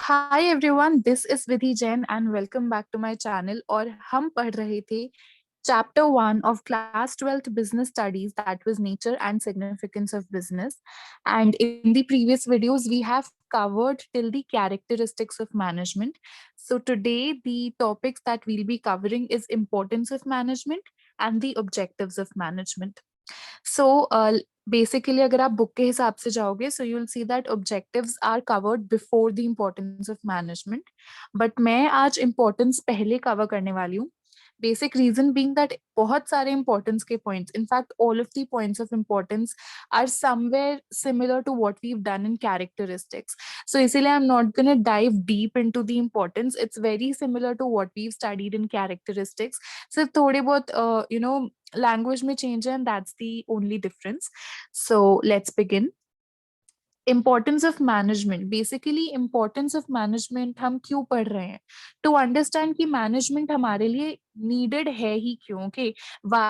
Hi everyone, this is Vidhi Jain and welcome back to my channel. और हम पढ़ रहे थे chapter 1 of class 12th business studies, that was nature and significance of business. And in the previous videos we have covered till the characteristics of management. So today the topics that we'll be covering is importance of management and the objectives of management. So basically अगर आप book के हिसाब से जाओगे so you'll see that objectives are covered before the importance of management, but मैं आज importance पहले cover करने वाली हूँ. Basic reason being that बहुत सारे importance के points, in fact all of the points of importance are somewhere similar to what we've done in characteristics. So इसीलिए I'm not gonna dive deep into the importance. It's very similar to what we've studied in characteristics. सिर्फ थोड़े बहुत language में change है, and that's the only difference. So let's begin. Importance of management. Basically importance of management हम क्यों पढ़ रहे हैं? To understand कि management हमारे लिए needed है ही क्यों? Okay, why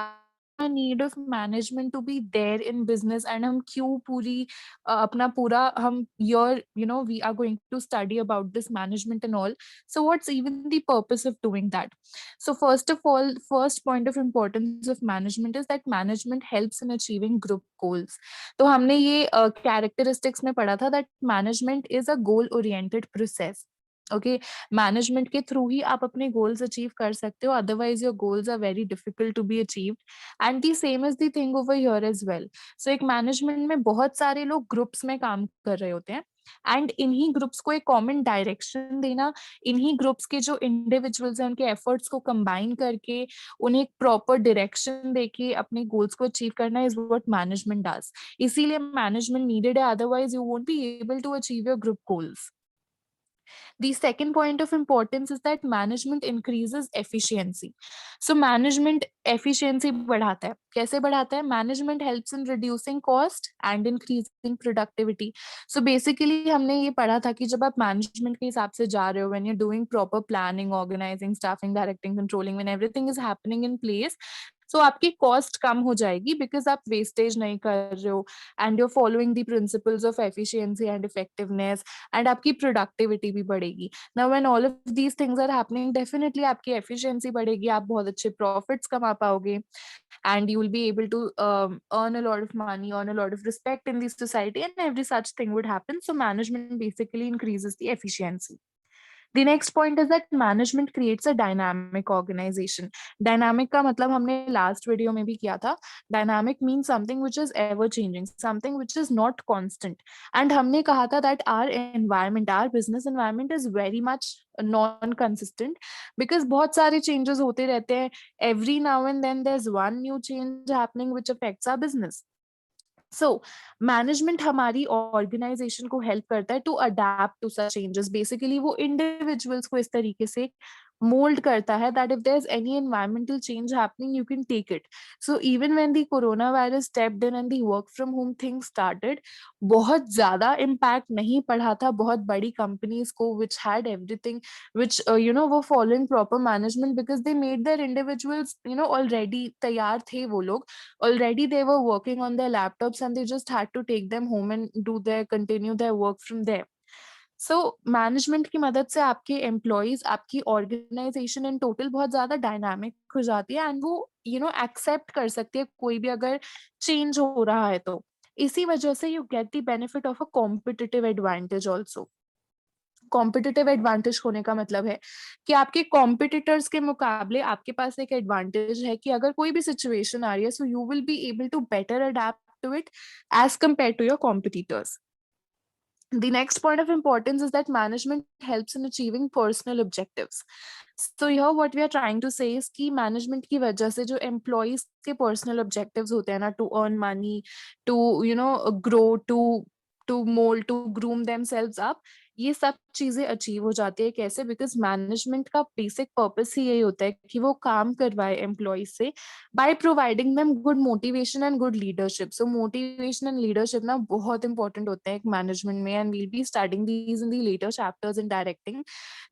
a need of management to be there in business, and हम क्यों पूरी अपना पूरा हम year we are going to study about this management and all. So what's even the purpose of doing that? So first of all, first point of importance of management is that management helps in achieving group goals. तो हमने ये characteristics में पढ़ा था that management is a goal oriented process. Okay, management के through ही आप अपने गोल्स अचीव कर सकते हो, otherwise your goals are very difficult to be achieved. And the same is the thing over here as well. So एक management में बहुत सारे लोग ग्रुप्स में काम कर रहे होते हैं, एंड इन्हीं ग्रुप्स को एक कॉमन डायरेक्शन देना, इन्हीं ग्रुप्स के जो इंडिविजुअल्स हैं उनके एफर्ट्स को कंबाइन करके उन्हें एक प्रॉपर डायरेक्शन देके अपने गोल्स को अचीव करना इज व्हाट मैनेजमेंट डज. इसीलिए मैनेजमेंट नीडेड है, otherwise you won't be able to achieve your group goals. The second point of importance is that management increases efficiency. So management efficiency बढ़ाता है. कैसे बढ़ाता है? Management helps in reducing cost and increasing productivity. So basically हमने ये पढ़ा था कि जब आप management के हिसाब से जा रहे हो, when you're doing proper planning, organizing, staffing, directing, controlling, when everything is happening in place, so आपकी कॉस्ट कम हो जाएगी बिकॉज आप वेस्टेज नहीं कर रहे हो, and you're following the principles of efficiency and effectiveness, and आपकी प्रोडक्टिविटी भी बढ़ेगी. Now when all of these things are happening, definitely आपकी एफिशिएंसी बढ़ेगी, आप बहुत अच्छे प्रॉफिट्स कमा पाओगे, and you will be able to earn a lot of money, earn a lot of respect in the society, and every such thing would happen. So management basically increases the efficiency. The next point is that management creates a dynamic organization. Dynamic का मतलब हमने last video में भी किया था. Dynamic means something which is ever changing, something which is not constant. And हमने कहा था that our environment, our business environment is very much non-consistent because बहुत सारे changes होते रहते हैं. Every now and then there's one new change happening which affects our business. So management हमारी organisation को हेल्प करता है to adapt to such changes. Basically वो इंडिविजुअल्स को इस तरीके से मोल्ड करता है that if there is any environmental change happening you can take it. So even when the corona virus stepped in and the work from home thing started, बहुत ज्यादा impact नहीं पड़ा था बहुत बड़ी कंपनीज को which had everything, which were following proper management because they made their individuals already तैयार थे वो लोग, already they were working on their laptops and they just had to take them home and continue their work from there. So management की मदद से आपके employees, आपकी organisation in total बहुत ज्यादा डायनामिक हो जाती है, एंड वो एक्सेप्ट कर सकती है कोई भी अगर चेंज हो रहा है तो. इसी वजह से you get the benefit of a competitive advantage also. Competitive advantage होने का मतलब है कि आपके कॉम्पिटिटर्स के मुकाबले आपके पास एक एडवांटेज है कि अगर कोई भी सिचुएशन आ रही है, so you will be able to better adapt to it as compare to your competitors. The next point of importance is that management helps in achieving personal objectives. So here what we are trying to say is कि management की वजह से जो employees के personal objectives होते हैं ना, to earn money, to grow, to mold, to groom themselves up, ये सब चीजें अचीव हो जाती है. कैसे? बिकॉज मैनेजमेंट का बेसिक पर्पस ही यही होता है कि वो काम करवाए एम्प्लॉयज से by providing them good motivation and good leadership. So motivation and leadership ना बहुत इंपॉर्टेंट होते हैं एक मैनेजमेंट में, and we'll be studying these in the later chapters in directing,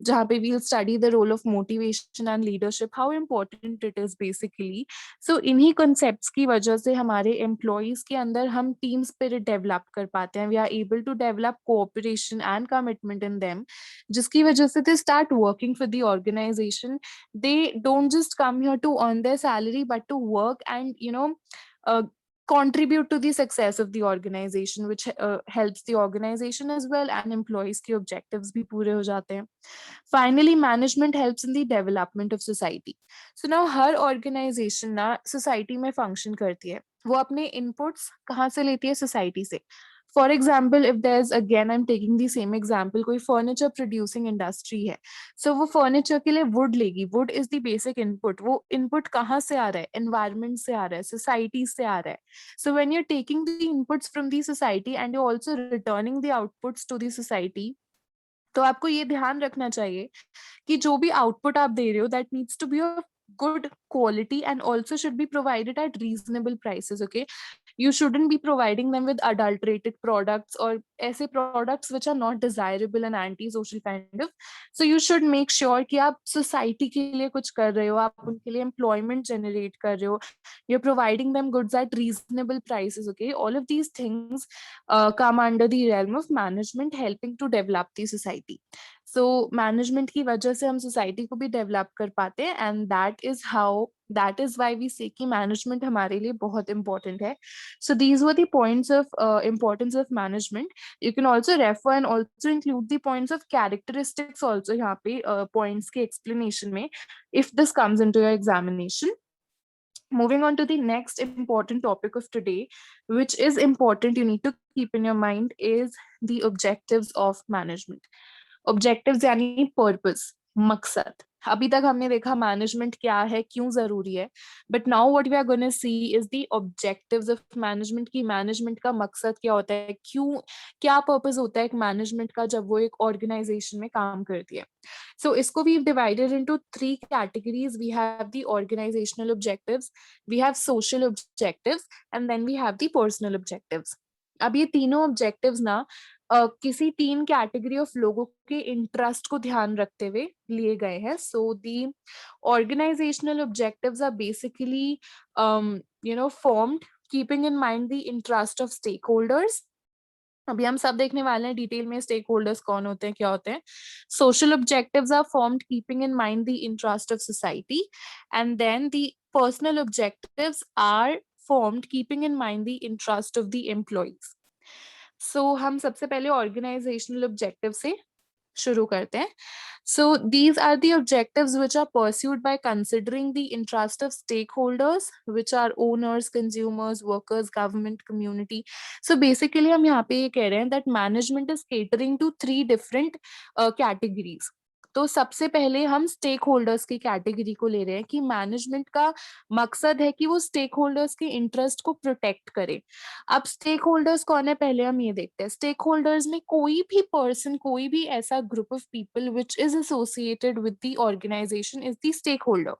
जहाँ पे we'll study the role of motivation and leadership, how important it is basically. So इन्हीं concepts की वजह से हमारे एम्प्लॉयज के अंदर हम टीम स्पिरिट डेवलप कर पाते हैं. We are able to develop cooperation and come commitment in them, जिसकी वजह से they start working for the organization. They don't just come here to earn their salary, but to work and uh, contribute to the success of the organization, which helps the organization as well, and employees के objectives भी पूरे हो जाते हैं. Finally, management helps in the development of society. So now her organization ना society में function करती है. वो अपने inputs कहाँ से लेती है? Society से. For example, if there's, again I'm taking the same example, कोई furniture producing industry है, so वो furniture के लिए wood लेगी. Wood is the basic input. वो input कहाँ से आ रहा है? Environment से आ रहा है, society से आ रहा है. So when you're taking the inputs from the society and you're also returning the outputs to the society, तो आपको ये ध्यान रखना चाहिए कि जो भी आउटपुट आप दे रहे हो, that needs to be of good quality and also should be provided at reasonable prices. Okay, you shouldn't be providing them with adulterated products or ऐसे products which are not desirable and anti-social kind of. So you should make sure कि आप society के लिए कुछ कर रहे हो, आप उनके लिए employment generate कर रहे हो, you're providing them goods at reasonable prices. Okay, all of these things come under the realm of management helping to develop the society. So management की वजह से हम society को भी develop कर पाते हैं, and that is why we say कि management हमारे लिए बहुत important है. So these were the points of importance of management. You can also refer and also include the points of characteristics also यहाँ पे points के explanation में, if this comes into your examination. Moving on to the next important topic of today, which is important, you need to keep in your mind, is the objectives of management. Objectives यानी purpose, मकसद. अभी तक हमने देखा management क्या है, क्यों जरूरी है, but now what we are gonna see is the objectives of management. की मैनेजमेंट का मकसद क्या होता है, क्यों, क्या पर्पस होता है एक मैनेजमेंट का जब वो एक ऑर्गेनाइजेशन में काम करती है. सो इसको we divided into 3 categories. We have the organisational objectives, we have social objectives, and then we have the personal objectives. अब ये तीनों ऑब्जेक्टिव्स ना किसी 3 कैटेगरी ऑफ लोगों के इंटरेस्ट को ध्यान रखते हुए लिए गए हैं. So the organizational objectives are basically formed keeping in mind the interest of stakeholders. अभी हम सब देखने वाले हैं डिटेल में स्टेक होल्डर्स कौन होते हैं, क्या होते हैं. Social objectives are formed keeping in mind the interest of society, and then the personal objectives are formed keeping in mind the interest of the employees. So हम सबसे पहले ऑर्गेनाइजेशनल ऑब्जेक्टिव से शुरू करते हैं. So these are the objectives which are pursued by considering the interest of stakeholders, which are owners, consumers, workers, government, community. So basically हम यहाँ पे ये कह रहे हैं that management is catering to 3 different categories. तो सबसे पहले हम स्टेक होल्डर्स की कैटेगरी को ले रहे हैं कि मैनेजमेंट का मकसद है कि वो स्टेक होल्डर्स के इंटरेस्ट को प्रोटेक्ट करे. अब स्टेक होल्डर्स कौन है, पहले हम ये देखते हैं. स्टेक होल्डर्स में कोई भी पर्सन, कोई भी ऐसा group of people which is associated with the organization is the stakeholder.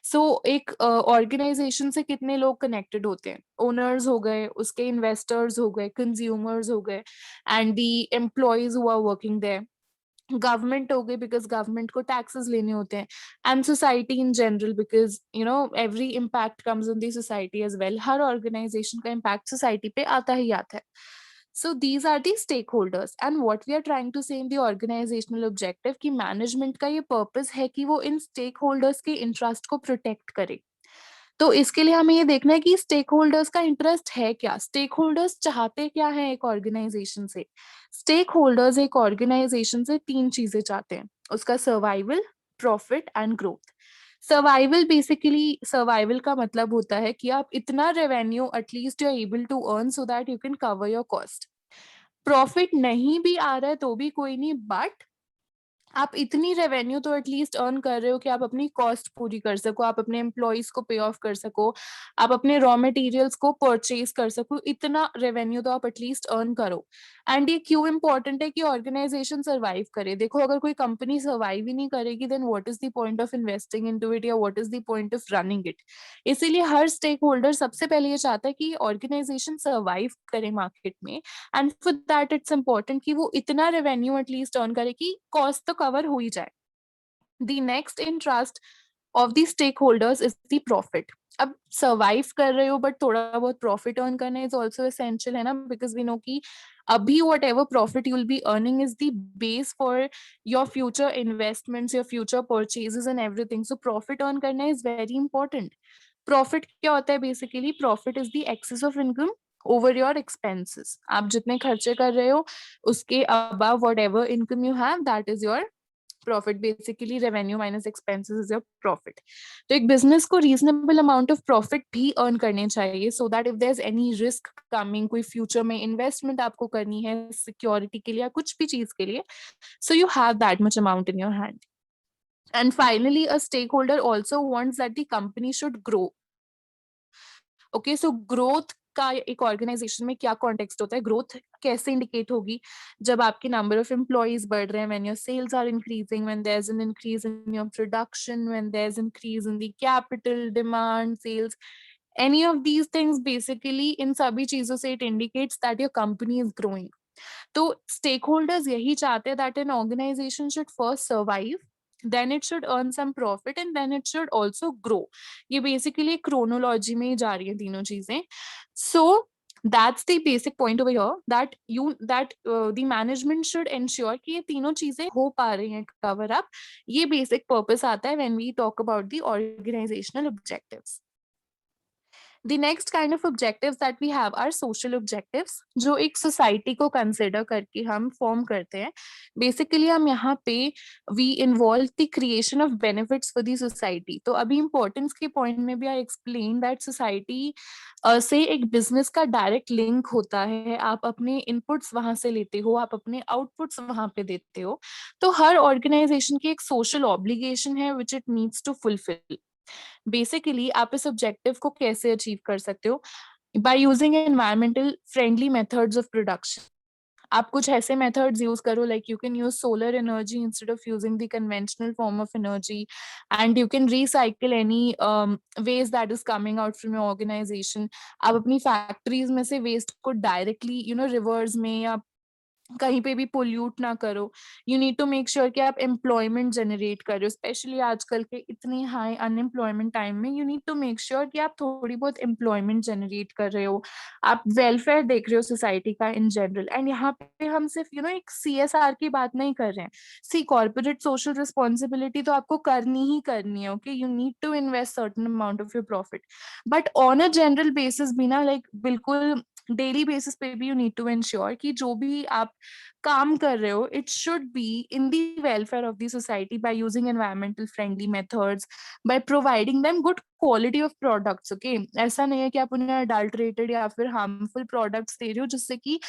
So एक ऑर्गेनाइजेशन से कितने लोग कनेक्टेड होते हैं, ओनर्स हो गए, उसके इन्वेस्टर्स हो गए, कंज्यूमर्स हो गए, and the employees who are working there, government हो गई बिकॉज गवर्नमेंट को टैक्सेस लेने होते हैं, and society in general because every impact comes on the society as well. हर ऑर्गेनाइजेशन का इम्पैक्ट सोसाइटी पे आता ही आता है. So these are the stakeholders, and what we are trying to say in the organizational objective कि management का ये purpose है कि वो इन stakeholders के interest को protect करे. तो इसके लिए हमें ये देखना है कि स्टेक होल्डर्स का इंटरेस्ट है क्या, स्टेक होल्डर्स चाहते क्या है एक ऑर्गेनाइजेशन से. स्टेक होल्डर्स एक ऑर्गेनाइजेशन से 3 चीजें चाहते हैं, उसका survival, profit and growth. Survival, basically survival का मतलब होता है कि आप इतना revenue at least you are able to earn so that you can cover your cost. Profit नहीं भी आ रहा है तो भी कोई नहीं, बट आप इतनी रेवेन्यू तो एटलीस्ट अर्न कर रहे हो कि आप अपनी कॉस्ट पूरी कर सको, आप अपने एम्प्लॉयज को पे ऑफ कर सको, आप अपने रॉ मटेरियल्स को परचेज कर सको. इतना रेवेन्यू तो आप एटलीस्ट अर्न करो. एंड ये क्यों इंपॉर्टेंट है कि ऑर्गेनाइजेशन सर्वाइव करे. देखो अगर कोई कंपनी सर्वाइव ही नहीं करेगी then what is the point of investing into it, या what is the point of running it. इसीलिए हर स्टेक होल्डर सबसे पहले ये चाहता है कि ऑर्गेनाइजेशन सर्वाइव करे मार्केट में, and for that it's important कि वो इतना रेवेन्यू एटलीस्ट अर्न करे कि कॉस्ट तो कवर हो ही जाए. The next interest of the stakeholders is the profit. अब सर्वाइव कर रहे हो बट थोड़ा बहुत प्रॉफिट अर्न करना इज ऑल्सो एसेंशियल, है ना, बिकॉज वी नो कि अभी whatever profit you will be earning is the base for your future investments, your future purchases and everything. So profit earn करना is very important. Profit क्या होता है? Basically profit is the excess of income over your expenses. आप जितने खर्चे कर रहे हो उसके above whatever income you have, that is your profit. Basically revenue minus expenses is your profit. तो एक बिजनेस को रीजनेबल अमाउंट ऑफ प्रॉफिट भी अर्न करने चाहिए, so that if there is any risk coming, कोई future में investment आपको करनी है सिक्योरिटी के लिए या कुछ भी चीज के लिए, so you have that much amount in your hand. And finally, a stakeholder also wants that the company should grow. Okay, so growth का एक ऑर्गेनाइजेशन में क्या कॉन्टेक्स्ट होता है? ग्रोथ कैसे इंडिकेट होगी? जब आपके नंबर ऑफ एम्प्लॉइज बढ़ रहे हैं, when your sales are increasing, when there is an increase in your production, when there is increase in the capital demand, sales, any of these things, basically इन सभी चीजों से it indicates that your company is growing. तो stakeholders यही चाहते हैं that an organization should first survive, then it should earn some profit and then it should also grow. ये basically chronology में ही जा रही है तीनों चीजें. So that's the basic point over here, that the management should ensure कि ये तीनों चीजें हो पा रही हैं cover up. ये basic purpose आता है when we talk about the organizational objectives. The next kind of objectives that we have are social objectives, जो एक society को consider करके हम form करते हैं. Basically हम यहाँ पे we involve the creation of benefits for the society. तो अभी importance के point में भी I explain that society से एक business का direct link होता है. आप अपने inputs वहाँ से लेते हो, आप अपने outputs वहाँ पे देते हो. तो हर organization की एक social obligation है which it needs to fulfill. Basically आप इस ऑब्जेक्टिव को कैसे अचीव कर सकते हो? By using environmental friendly methods of production. आप कुछ ऐसे मेथड्स यूज करो, like you can use solar energy instead of using the conventional form of energy, and you can recycle any waste that is coming out from your organisation. आप अपनी factories में से waste को directly reverse में या कहीं पे भी पोल्यूट ना करो. You need to make sure कि आप एम्प्लॉयमेंट जनरेट कर रहे हो, स्पेशली आजकल के इतने हाई अनएम्प्लॉयमेंट टाइम में. You need to make sure कि आप थोड़ी बहुत एम्प्लॉयमेंट जनरेट कर रहे हो, आप वेलफेयर देख रहे हो सोसाइटी का इन जनरल. एंड यहाँ पे हम सिर्फ एक CSR की बात नहीं कर रहे हैं. सी कॉर्पोरेट सोशल रिस्पॉन्सिबिलिटी तो आपको करनी ही करनी है. Okay, you need to invest certain amount of your profit, but on a general basis भी ना, लाइक बिल्कुल डेली बेसिस पे भी यू नीड टू इंश्योर कि जो भी आप काम कर रहे हो it should be in the welfare of the society bye using environmental friendly methods, bye providing them good quality of products. Okay, ऐसा नहीं है कि आप उन्हें अडल्ट्रेटेड या फिर हार्मफुल प्रोडक्ट्स दे रहे हो जिससे कि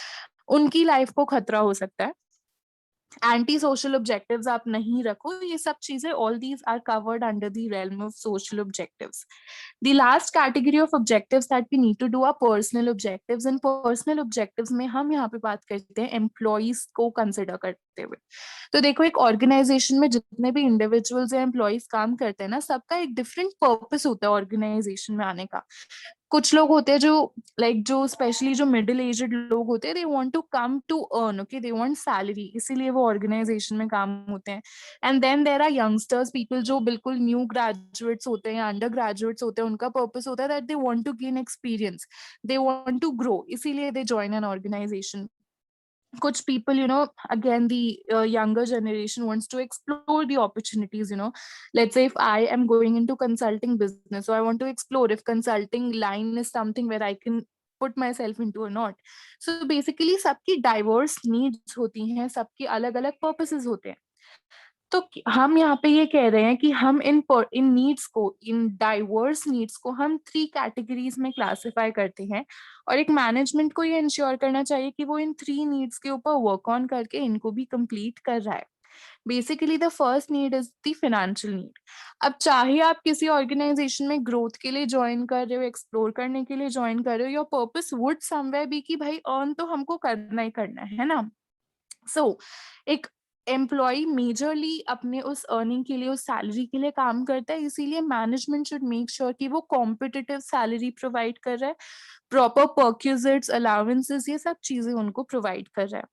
उनकी लाइफ को खतरा हो सकता है. एंटी सोशल ऑब्जेक्टिव्स आप नहीं रखो. ये सब चीजें all these are covered under the realm of social objectives. The last category of objectives that we need to do are personal objectives. And personal objectives में हम यहाँ पे बात करते हैं एम्प्लॉइज को कंसिडर करते हुए. तो देखो, एक ऑर्गेनाइजेशन में जितने भी इंडिविजुअल्स या एम्प्लॉइज काम करते हैं ना, सबका एक डिफरेंट पर्पस होता है ऑर्गेनाइजेशन में आने का. कुछ लोग होते हैं जो जो स्पेशली जो मिडिल एज्ड लोग होते हैं, they want to come to earn. Okay, they want salary, इसीलिए वो ऑर्गेनाइजेशन में काम होते हैं. And then there are youngsters people जो बिल्कुल न्यू ग्रेजुएट्स होते हैं, अंडर ग्रेजुएट्स होते हैं. उनका पर्पस होता है that they want to gain experience, they want to grow, इसीलिए दे जॉइन एन ऑर्गेनाइजेशन. कुछ people, again the younger generation wants to explore the opportunities. Let's say if I am going into consulting business, so I want to explore if consulting line is something where I can put myself into or not. So basically सबकी diverse needs होती हैं, सबकी अलग अलग purposes होते हैं. तो हम यहाँ पे ये कह रहे हैं कि हम इन नीड्स को, इन डाइवर्स नीड्स को हम 3 कैटेगरीज में क्लासिफाई करते हैं, और एक मैनेजमेंट को ये इंश्योर करना चाहिए कि वो इन 3 नीड्स के ऊपर वर्क ऑन करके इनको भी कंप्लीट कर रहा है. Basically the first need is the financial need. अब चाहे आप किसी ऑर्गेनाइजेशन में ग्रोथ के लिए ज्वाइन कर रहे हो, एक्सप्लोर करने के लिए ज्वाइन कर रहे हो, your purpose would somewhere be कि भाई अर्न तो हमको करना ही करना है ना. एक एम्प्लॉय मेजरली अपने उस अर्निंग के लिए, उस सैलरी के लिए काम करता है, इसीलिए मैनेजमेंट शुड मेक श्योर कि वो कॉम्पिटिटिव सैलरी प्रोवाइड कर रहा है, प्रॉपर परक्यूजिट्स, अलाउंसेस, ये सब चीजें उनको प्रोवाइड कर रहा है.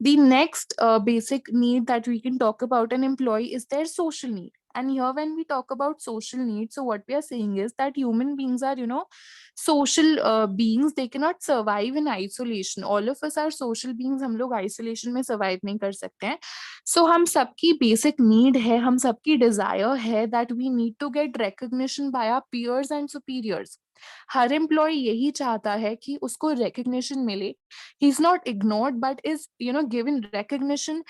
The next basic need that we can talk about an employee is their social need. And here, when we talk about social needs, so what we are saying is that human beings are, social beings. They cannot survive in isolation. All of us are social beings. हम लोग isolation में survive नहीं कर सकते हैं. So हम सबकी basic need है, हम सबकी desire है that we need to get recognition by our peers and superiors. हर एम्प्लॉय यही चाहता है कि उसको रिकग्निशन मिले. He is not ignored but is given recognition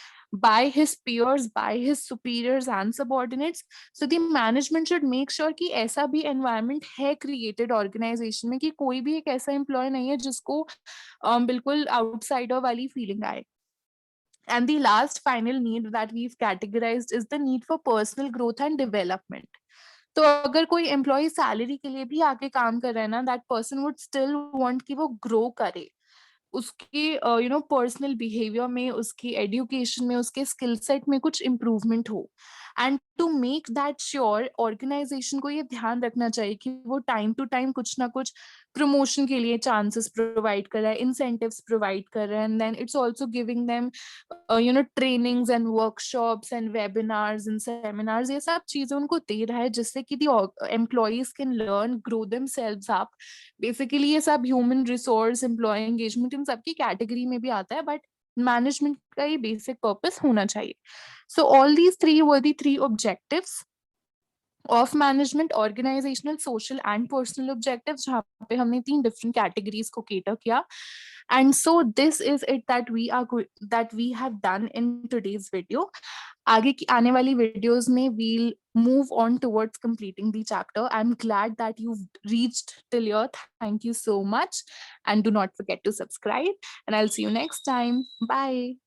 by his peers, by his superiors and subordinates. So the management should make sure कि ऐसा भी environment है created organization में कि कोई भी एक ऐसा employee नहीं है जिसको बिल्कुल outsider वाली feeling आए. And the last final need that we've categorized is the need for personal growth and development. तो अगर कोई एम्प्लॉय सैलरी के लिए भी आके काम कर रहा है ना, that person would still want कि वो ग्रो करे, उसके पर्सनल बिहेवियर में, उसकी एजुकेशन में, उसके स्किल सेट में कुछ इम्प्रूवमेंट हो. And to make that sure, organisation को ये ध्यान रखना चाहिए कि वो टाइम टू टाइम कुछ ना कुछ प्रमोशन के लिए चांसेस प्रोवाइड कर रहा है, इंसेंटिव्स प्रोवाइड कर रहा है. And then it's also giving them trainings and workshops and webinars and seminars. ये सब चीजें उनको दे रहा है जिससे कि the employees can learn, grow themselves up. Basically ये सब ह्यूमन रिसोर्स, एम्प्लॉय एंगेजमेंट, इन सबकी कैटेगरी में भी आता है, बट मैनेजमेंट का ये बेसिक पर्पस होना चाहिए. So all these three were the three objectives of management: organisational, social and personal objectives, जहाँ पे हमने 3 डिफरेंट कैटेगरीज को केटर किया. And so this is it that we have done in today's video. आगे की आने वाली वीडियोस में we'll move on towards completing the chapter. I'm glad that you've reached till here. Thank you so much, and do not forget to subscribe, and I'll see you next time. Bye.